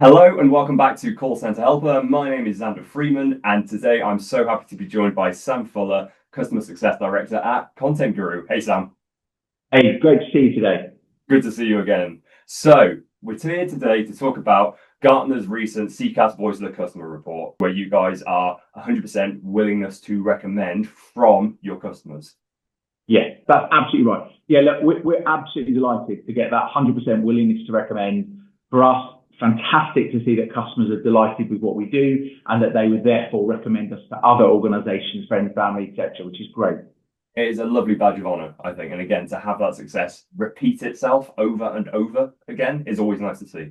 Hello and welcome back to Call Center Helper. My name is Xander Freeman, and today I'm so happy to be joined by Sam Fuller, Customer Success Director at Content Guru. Hey, Sam. Hey, great to see you today. Good to see you again. So, we're here today to talk about Gartner's recent CCaaS Voice of the Customer report, where you guys are 100% willingness to recommend from your customers. Yeah, that's absolutely right. Yeah, look, we're absolutely delighted to get that 100% willingness to recommend. For us, fantastic to see that customers are delighted with what we do and that they would therefore recommend us to other organizations, friends, family, etc., which is great. It is a lovely badge of honor, I think. And again, to have that success repeat itself over and over again is always nice to see.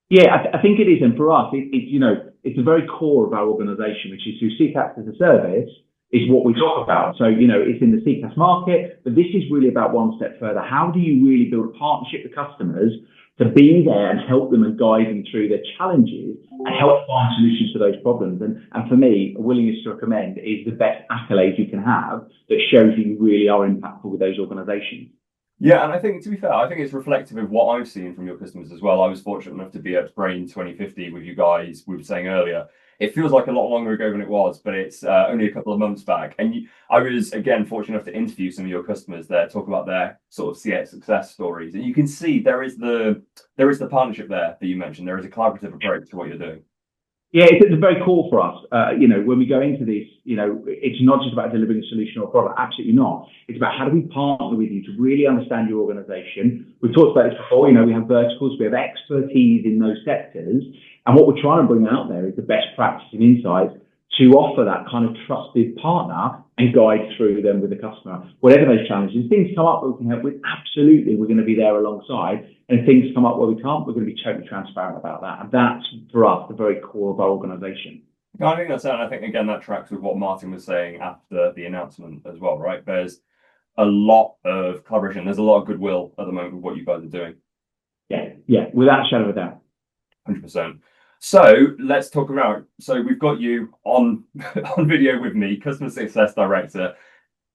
Yeah, I think it is. And for us, it's the very core of our organization, which is through CCaaS as a service, is what we talk about. So, it's in the CCaaS market, but this is really about one step further. How do you really build a partnership with customers to be there and help them and guide them through their challenges and help find solutions to those problems? And for me, a willingness to recommend is the best accolade you can have that shows that you really are impactful with those organizations. Yeah, and I think, to be fair, I think it's reflective of what I've seen from your customers as well. I was fortunate enough to be at Brain 2050 with you guys. We were saying earlier, it feels like a lot longer ago than it was, but it's only a couple of months back. And I was, again, fortunate enough to interview some of your customers there, talk about their sort of CX success stories. And you can see there is the partnership there that you mentioned. There is a collaborative approach to what you're doing. Yeah, it's at the very core for us. When we go into this, it's not just about delivering a solution or a product. Absolutely not. It's about how do we partner with you to really understand your organization. We've talked about this before. We have verticals, we have expertise in those sectors. And what we're trying to bring out there is the best practice and insights to offer that kind of trusted partner and guide through them with the customer. Whatever those challenges, things come up that we can help with, absolutely, we're going to be there alongside. And if things come up where we can't, we're going to be totally transparent about that. And that's, for us, the very core of our organization. I think that's it. I think, again, that tracks with what Martin was saying after the announcement as well, right? There's a lot of collaboration. There's a lot of goodwill at the moment with what you guys are doing. Yeah, without a shadow of a doubt. 100%. So let's talk about, so we've got you on video with me, Customer Success Director.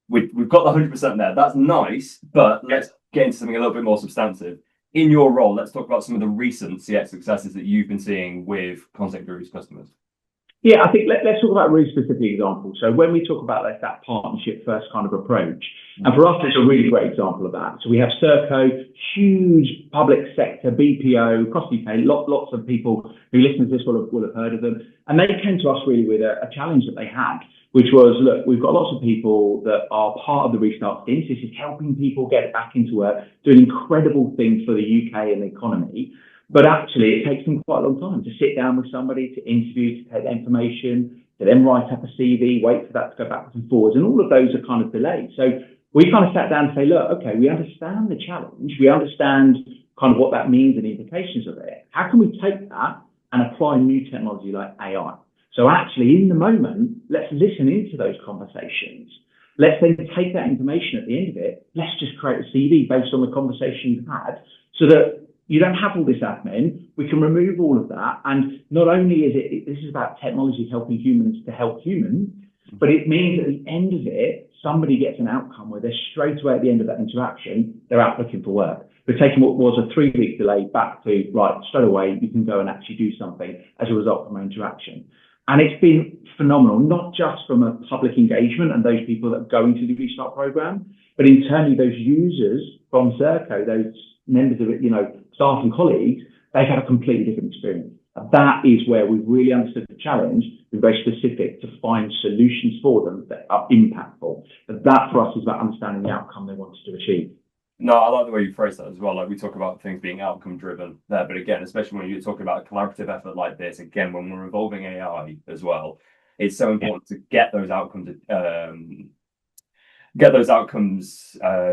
We've got the 100% there. That's nice, but let's get into something a little bit more substantive. In your role, let's talk about some of the recent CX successes that you've been seeing with Content Guru's customers. Yeah, I think let's talk about really specific examples. So when we talk about that partnership first kind of approach, and for us, it's a really great example of that. So we have Serco, huge public sector, BPO, across the UK, lots of people who listen to this will have heard of them. And they came to us really with a challenge that they had, which was, look, we've got lots of people that are part of the restart team. This is helping people get back into work, doing incredible things for the UK and the economy. But actually, it takes them quite a long time to sit down with somebody, to interview, to take the information, to then write up a CV, wait for that to go backwards and forwards. And all of those are kind of delayed. So we kind of sat down and say, look, okay, we understand the challenge. We understand kind of what that means and the implications of it. How can we take that and apply new technology like AI? So actually, in the moment, let's listen into those conversations. Let's then take that information at the end of it. Let's just create a CV based on the conversation you've had so that you don't have all this admin. We can remove all of that. And not only this is about technology helping humans to help humans, but it means at the end of it, somebody gets an outcome where they're straight away at the end of that interaction, they're out looking for work. We're taking what was a 3-week delay back to, right, straight away, you can go and actually do something as a result from our interaction. And it's been phenomenal, not just from a public engagement and those people that are going to the Restart program, but internally those users from Serco, those members of it, staff and colleagues, they've had a completely different experience. And that is where we've really understood the challenge, we're very specific to find solutions for them that are impactful. And that for us is about understanding the outcome they wanted to achieve. No, I like the way you phrase that as well. Like we talk about things being outcome driven there, but again, especially when you're talking about a collaborative effort like this, again, when we're involving AI as well, it's so important to get those outcomes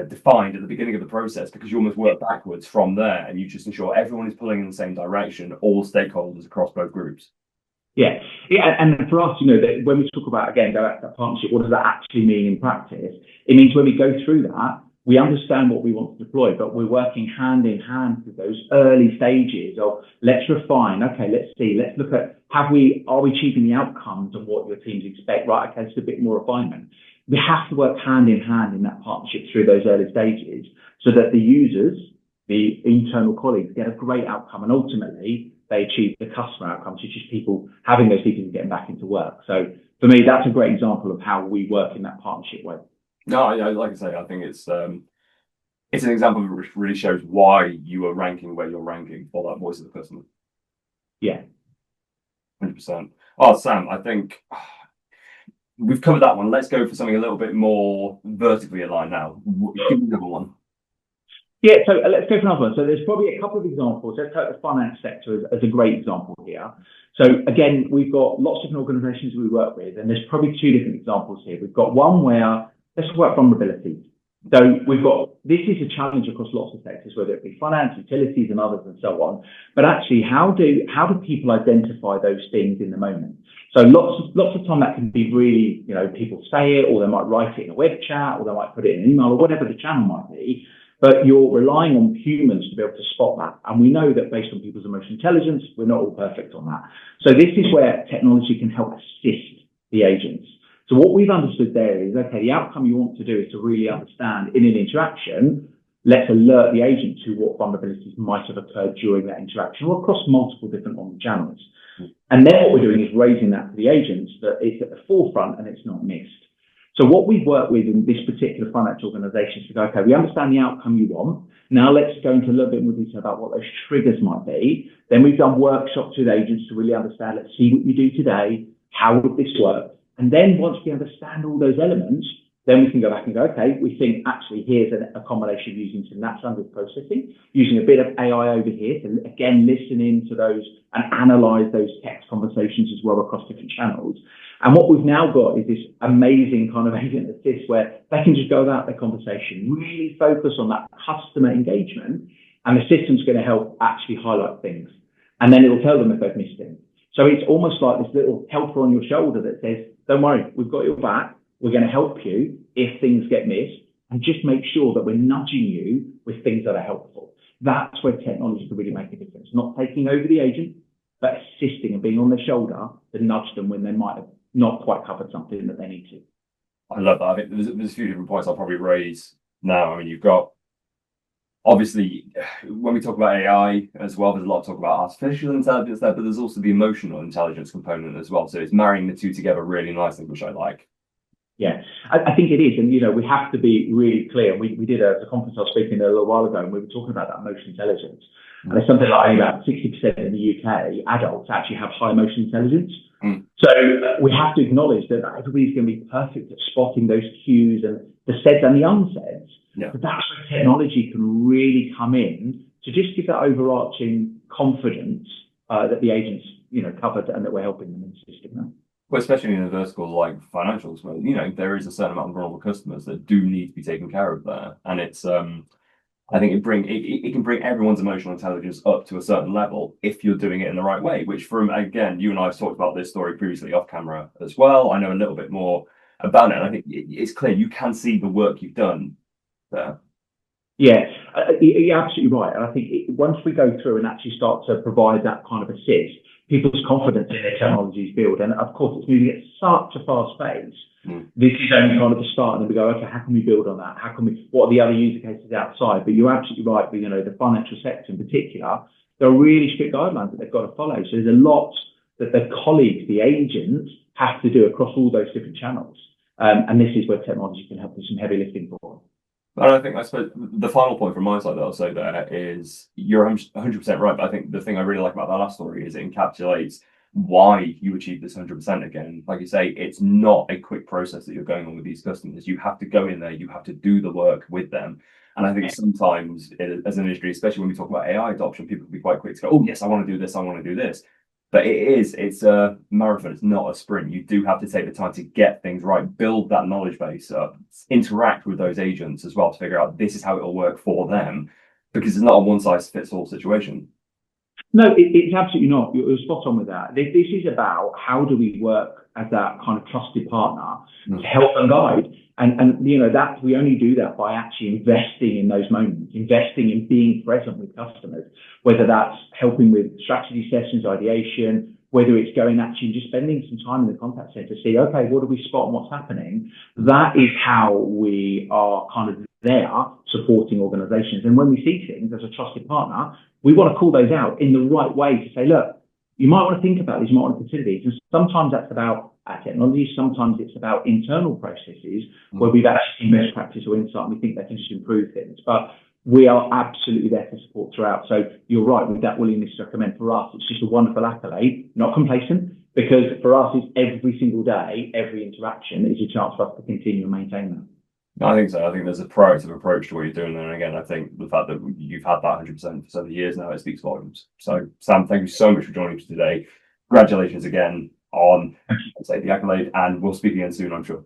defined at the beginning of the process, because you almost work backwards from there and you just ensure everyone is pulling in the same direction, all stakeholders across both groups. Yeah. And for us, that when we talk about, again, that partnership, what does that actually mean in practice? It means when we go through that, we understand what we want to deploy, but we're working hand in hand with those early stages of let's refine. Okay, let's see. Let's look at are we achieving the outcomes of what your teams expect? Right. Okay, it's a bit more refinement. We have to work hand in that partnership through those early stages so that the users the internal colleagues get a great outcome, and ultimately they achieve the customer outcomes, which is people having those people getting back into work. So for me, that's a great example of how we work in that partnership way. No, like I say, I think it's an example which really shows why you are ranking where you're ranking for that voice of the customer. Yeah. 100%. Oh, Sam, I think we've covered that one. Let's go for something a little bit more vertically aligned now. Give me another one. Yeah, so let's go for another one. So there's probably a couple of examples. Let's take the finance sector as a great example here. So again, we've got lots of different organizations we work with, and there's probably two different examples here. We've got one where, let's talk about vulnerabilities. So this is a challenge across lots of sectors, whether it be finance, utilities, and others, and so on. But actually, how do people identify those things in the moment? So lots of time that can be really, people say it, or they might write it in a web chat, or they might put it in an email, or whatever the channel might be. But you're relying on humans to be able to spot that. And we know that based on people's emotional intelligence, we're not all perfect on that. So this is where technology can help assist the agents. So what we've understood there is, okay, the outcome you want to do is to really understand in an interaction, let's alert the agent to what vulnerabilities might have occurred during that interaction or across multiple different channels. And then what we're doing is raising that to the agents that it's at the forefront and it's not missed. So what we've worked with in this particular financial organisation is to go, okay, we understand the outcome you want. Now let's go into a little bit more detail about what those triggers might be. Then we've done workshops with agents to really understand, let's see what you do today. How would this work? And then once we understand all those elements, then we can go back and go, okay, we think actually here's a combination of using some natural language processing, using a bit of AI over here to, again, listen into those and analyze those text conversations as well across different channels. And what we've now got is this amazing kind of agent assist where they can just go about their conversation, really focus on that customer engagement, and the system's going to help actually highlight things. And then it'll tell them if they've missed things. So it's almost like this little helper on your shoulder that says, don't worry, we've got your back. We're going to help you if things get missed, and just make sure that we're nudging you with things that are helpful. That's where technology can really make a difference. Not taking over the agent, but assisting and being on their shoulder to nudge them when they might have not quite covered something that they need to. I love that. I think there's a few different points I'll probably raise now. I mean, you've got, obviously, when we talk about AI as well, there's a lot of talk about artificial intelligence there, but there's also the emotional intelligence component as well. So it's marrying the two together really nicely, which I like. Yeah, I think it is. And, we have to be really clear. We did a conference I was speaking a little while ago, and we were talking about that emotional intelligence. And there's something like only about 60% in the UK, adults actually have high emotional intelligence. So we have to acknowledge that everybody's going to be perfect at spotting those cues and the saids and the unsaids. Yeah. But that's where technology can really come in to just give that overarching confidence that the agents, covered and that we're helping them in the system now. Well, especially in a vertical like financials, where there is a certain amount of vulnerable customers that do need to be taken care of there, and it's I think it can bring everyone's emotional intelligence up to a certain level if you're doing it in the right way. Which, again, you and I have talked about this story previously off camera as well. I know a little bit more about it, and I think it's clear you can see the work you've done there. Yeah, you're absolutely right. And I think once we go through and actually start to provide that kind of assist, people's confidence in their technologies build. And of course, it's moving at such a fast pace. This is only kind of the start, and then we go, okay, how can we build on that? What are the other user cases outside? But you're absolutely right. But, the financial sector in particular, there are really strict guidelines that they've got to follow. So there's a lot that the colleagues, the agents, have to do across all those different channels. And this is where technology can help do some heavy lifting for them. And I suppose the final point from my side that I'll say there is you're 100% right. But I think the thing I really like about that last story is it encapsulates why you achieve this 100% again. Like you say, it's not a quick process that you're going on with these customers. You have to go in there, you have to do the work with them. And I think sometimes as an industry, especially when we talk about AI adoption, people can be quite quick to go, oh, yes, I want to do this, I want to do this. But it's a marathon, it's not a sprint. You do have to take the time to get things right, build that knowledge base up, interact with those agents as well to figure out this is how it'll work for them, because it's not a one-size-fits-all situation. No, it's absolutely not. You're spot on with that. This is about how do we work as that kind of trusted partner to help and guide. And that we only do that by actually investing in those moments, investing in being present with customers, whether that's helping with strategy sessions, ideation, whether it's going actually just spending some time in the contact center to see, okay, what do we spot and what's happening? That is how we are kind of there supporting organizations. And when we see things as a trusted partner, we want to call those out in the right way to say, look, you might want to think about these, you might want to consider these. And sometimes that's about our technology, sometimes it's about internal processes where we've actually seen best practice or insight and we think they can just improve things. But we are absolutely there to support throughout. So you're right with that willingness to recommend. For us, it's just a wonderful accolade, not complacent, because for us, it's every single day, every interaction is a chance for us to continue and maintain that. I think so. I think there's a proactive approach to what you're doing. And again, I think the fact that you've had that 100% for so many years now, it speaks volumes. So Sam, thank you so much for joining us today. Congratulations again on, say, the accolade, and we'll speak again soon, I'm sure.